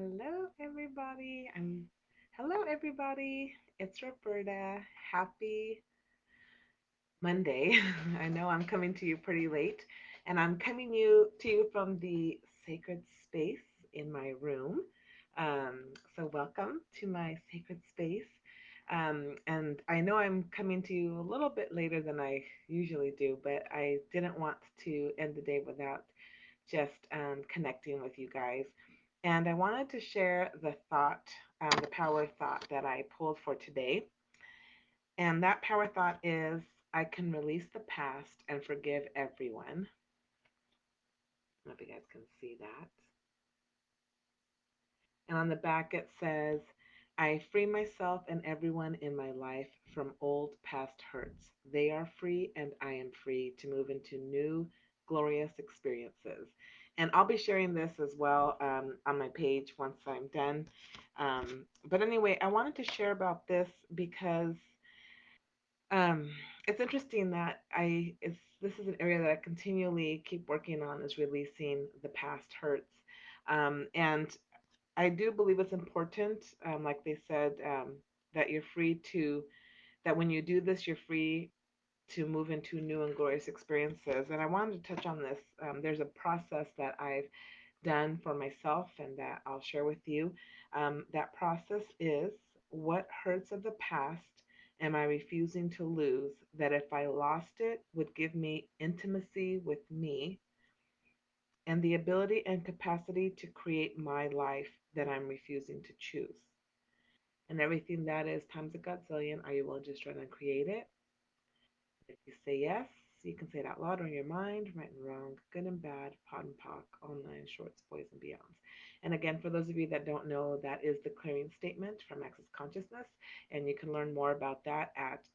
Hello, everybody. Hello, everybody. It's Roberta. Happy Monday. I know I'm coming to you pretty late, and I'm coming to you from the sacred space in my room. So welcome to my sacred space. And I know I'm coming to you a little bit later than I usually do, but I didn't want to end the day without just connecting with you guys. And I wanted to share the thought, the power thought that I pulled for today. And that power thought is I can release the past and forgive everyone. I don't know if you guys can see that. And on the back it says, I free myself and everyone in my life from old past hurts. They are free and I am free to move into new glorious experiences. And I'll be sharing this as well on my page once I'm done. But anyway, I wanted to share about this because um, it's interesting that this is an area that I continually keep working on is releasing the past hurts. And I do believe it's important, like they said, that you're free to, that when you do this, you're free to move into new and glorious experiences. And I wanted to touch on this. There's a process that I've done for myself and that I'll share with you. That process is what hurts of the past am I refusing to lose that if I lost it would give me intimacy with me and the ability and capacity to create my life that I'm refusing to choose. And everything that is times a godzillion, are you willing to just try to create it? If you say yes, you can say it out loud or in your mind, right and wrong, good and bad, pot and pock, online, shorts, boys, and beyonds. And again, for those of you that don't know, that is the clearing statement from Access Consciousness. And you can learn more about that at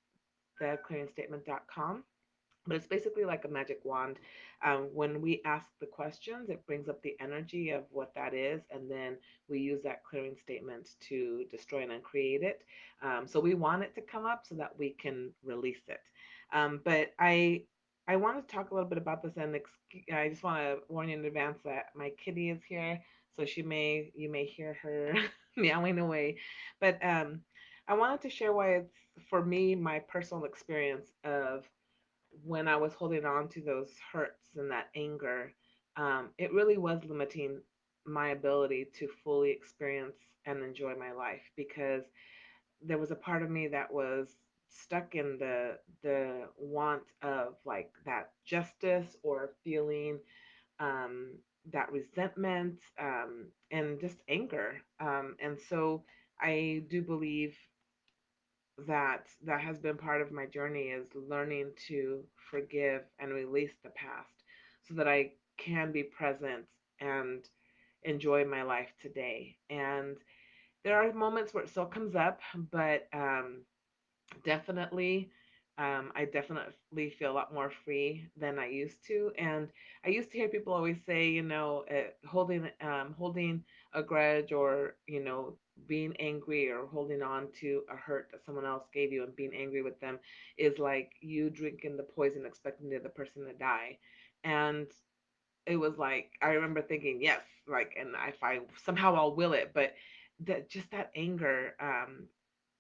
theclearingstatement.com. But it's basically like a magic wand. When we ask the questions, it brings up the energy of what that is, and then we use that clearing statement to destroy and uncreate it. So we want it to come up so that we can release it. But I want to talk a little bit about this, and I just want to warn you in advance that my kitty is here, so you may hear her meowing away. But I wanted to share why it's for me my personal experience of when I was holding on to those hurts and that anger, it really was limiting my ability to fully experience and enjoy my life because there was a part of me that was stuck in the want of like that justice or feeling um, that resentment and just anger. And so I do believe that has been part of my journey is learning to forgive and release the past so that I can be present and enjoy my life today. And there are moments where it still comes up, but definitely I definitely feel a lot more free than I used to. And I used to hear people always say, holding a grudge or being angry or holding on to a hurt that someone else gave you and being angry with them is like you drinking the poison expecting the other person to die. And it was like I remember thinking yes, like, and if I somehow I'll will it, but that just that anger,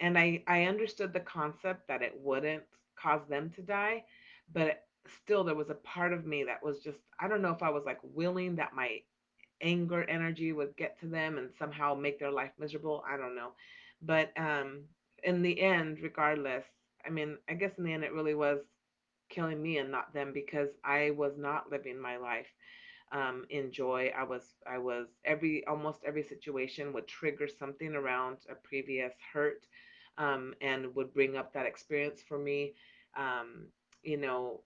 and I understood the concept that it wouldn't cause them to die, but still there was a part of me that was just I don't know if I was like willing that my anger energy would get to them and somehow make their life miserable. I don't know, but in the end, regardless, I mean, I guess in the end it really was killing me and not them because I was not living my life in joy. I was almost every situation would trigger something around a previous hurt, and would bring up that experience for me. Um, you know,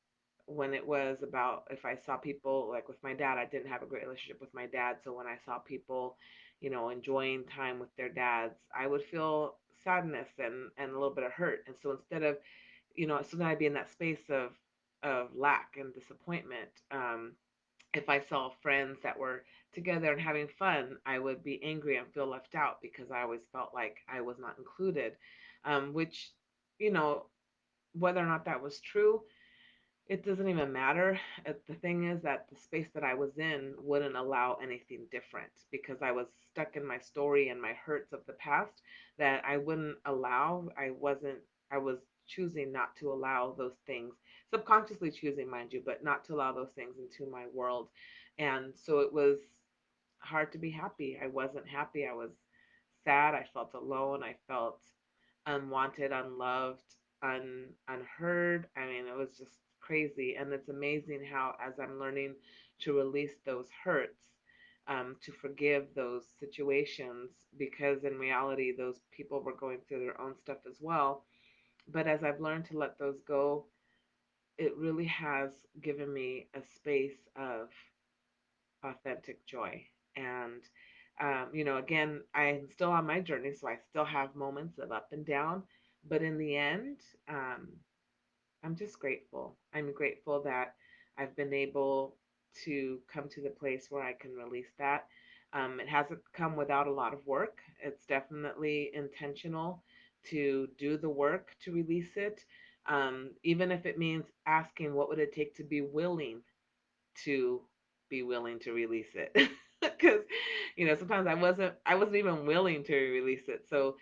when it was about if I saw people like with my dad, I didn't have a great relationship with my dad. So when I saw people, enjoying time with their dads, I would feel sadness and a little bit of hurt. And so instead of, so then I'd be in that space of lack and disappointment. If I saw friends that were together and having fun, I would be angry and feel left out because I always felt like I was not included. Which, you know, whether or not that was true it doesn't even matter. The thing is that the space that I was in wouldn't allow anything different because I was stuck in my story and my hurts of the past that I wouldn't allow. I was choosing not to allow those things, subconsciously choosing, mind you, but not to allow those things into my world. And so it was hard to be happy. I wasn't happy. I was sad. I felt alone. I felt unwanted, unloved, unheard. I mean, it was just crazy. And it's amazing how, as I'm learning to release those hurts, to forgive those situations, because in reality, those people were going through their own stuff as well. But as I've learned to let those go, it really has given me a space of authentic joy. And, again, I'm still on my journey, so I still have moments of up and down. But in the end, um, I'm just grateful. I'm grateful that I've been able to come to the place where I can release that. It hasn't come without a lot of work. It's definitely intentional to do the work to release it, even if it means asking what would it take to to be willing to release it. Because sometimes I wasn't even willing to release it. So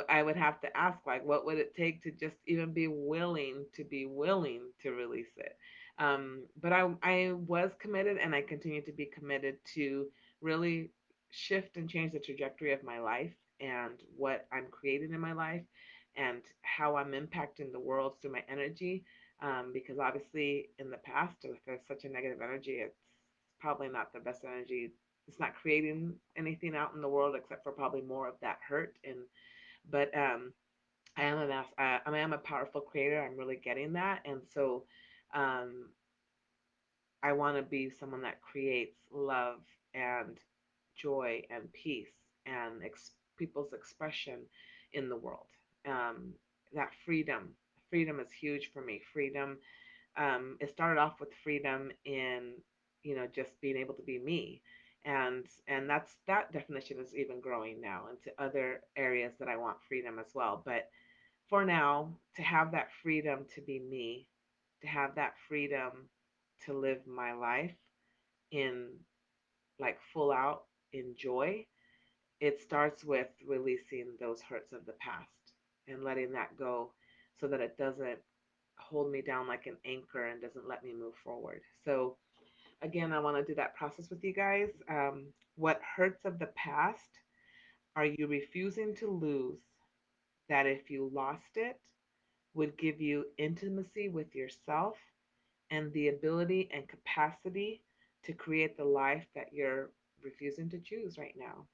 I would have to ask, like, what would it take to just even be willing to release it? But I was committed, and I continue to be committed to really shift and change the trajectory of my life and what I'm creating in my life and how I'm impacting the world through my energy. Because obviously, in the past, if there's such a negative energy, it's probably not the best energy. It's not creating anything out in the world except for probably more of that hurt. But I am a powerful creator. I'm really getting that, and so um, I want to be someone that creates love and joy and peace and people's expression in the world. Um, that freedom is huge for me. Freedom. It started off with freedom in just being able to be me, and that definition is even growing now into other areas that I want freedom as well. But for now, to have that freedom to be me, to have that freedom to live my life in like full out in joy, it starts with releasing those hurts of the past and letting that go so that it doesn't hold me down like an anchor and doesn't let me move forward. So, again, I want to do that process with you guys. What hurts of the past are you refusing to lose that if you lost it, would give you intimacy with yourself and the ability and capacity to create the life that you're refusing to choose right now?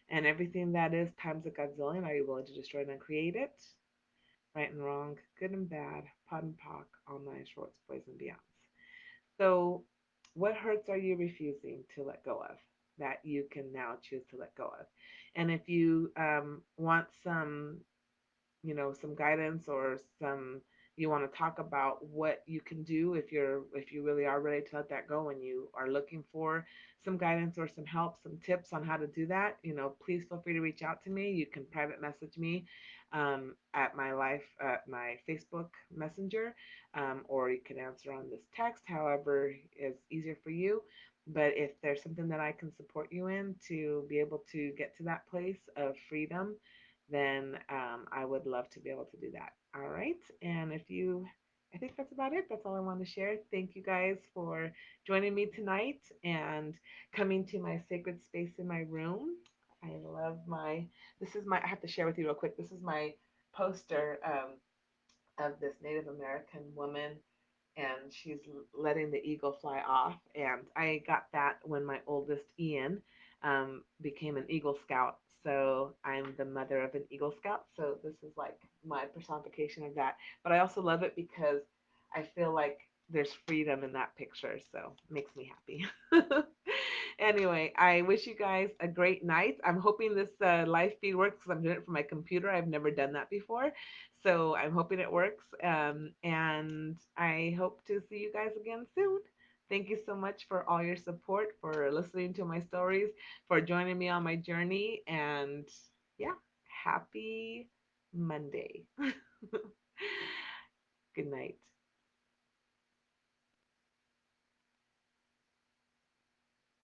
And everything that is times a godzillion, are you willing to destroy and uncreate it? Right and wrong, good and bad, pot and pock, all nine shorts, boys and beyonds. So, what hurts are you refusing to let go of that you can now choose to let go of? And if you want some guidance or some you want to talk about what you can do if you really are ready to let that go and you are looking for some guidance or some help, some tips on how to do that, please feel free to reach out to me. You can private message me at my Facebook Messenger, or you can answer on this text, however is easier for you. But if there's something that I can support you in to be able to get to that place of freedom, then I would love to be able to do that. All right. And I think that's about it. That's all I want to share. Thank you guys for joining me tonight and coming to my sacred space in my room. I love I have to share with you real quick. This is my poster of this Native American woman, and she's letting the eagle fly off. And I got that when my oldest Ian became an Eagle Scout. So I'm the mother of an Eagle Scout. So this is like my personification of that. But I also love it because I feel like there's freedom in that picture. So it makes me happy. Anyway, I wish you guys a great night. I'm hoping this live feed works because I'm doing it from my computer. I've never done that before. So I'm hoping it works. And I hope to see you guys again soon. Thank you so much for all your support, for listening to my stories, for joining me on my journey. And yeah, happy Monday. Good night.